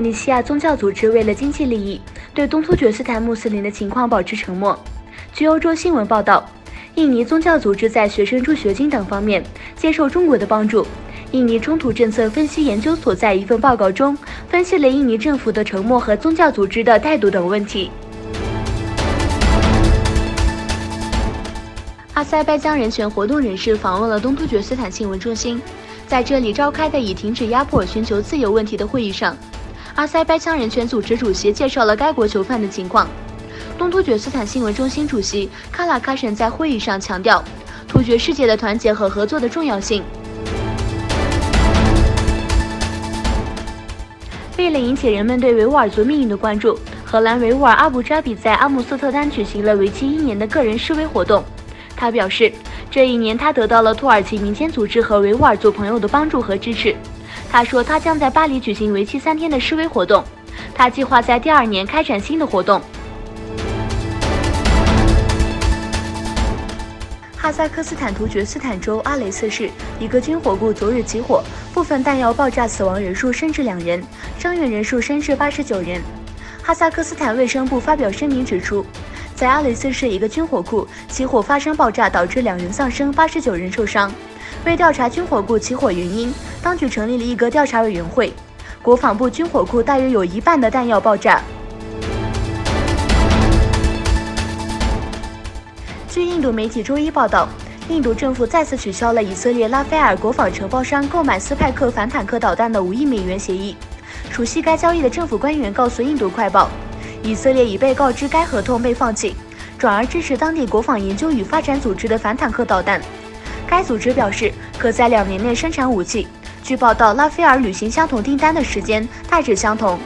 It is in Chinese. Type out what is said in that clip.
利西亚宗教组织为了经济利益，对东突厥斯坦穆斯林的情况保持沉默。据欧洲新闻报道，印尼宗教组织在学生助学金等方面接受中国的帮助。印尼中土政策分析研究所在一份报告中分析了印尼政府的沉默和宗教组织的态度等问题。阿塞拜疆人权活动人士访问了东突厥斯坦新闻中心，在这里召开的以停止压迫、寻求自由问题的会议上，阿塞拜疆人权组织主席介绍了该国囚犯的情况。东突厥斯坦新闻中心主席卡拉卡什在会议上强调突厥世界的团结和合作的重要性。为了引起人们对维吾尔族命运的关注，荷兰维吾尔阿布扎比在阿姆斯特丹举行了为期1年的个人示威活动。他表示，这1年他得到了土耳其民间组织和维吾尔族朋友的帮助和支持。他说，他将在巴黎举行为期3天的示威活动。他计划在第2年开展新的活动。哈萨克斯坦突厥斯坦州阿雷斯市一个军火库昨日起火，部分弹药爆炸，死亡人数升至2人，伤员人数升至89人。哈萨克斯坦卫生部发表声明指出，在阿雷斯市一个军火库起火发生爆炸，导致2人丧生，89人受伤。为调查军火库起火原因，当局成立了一个调查委员会。国防部军火库大约有1半的弹药爆炸。据印度媒体周一报道，印度政府再次取消了以色列拉斐尔国防承包商购买斯派克反坦克导弹的5亿美元协议。熟悉该交易的政府官员告诉印度快报，以色列已被告知该合同被放弃，转而支持当地国防研究与发展组织的反坦克导弹。该组织表示，可在2年内生产武器。据报道，拉斐尔履行相同订单的时间大致相同。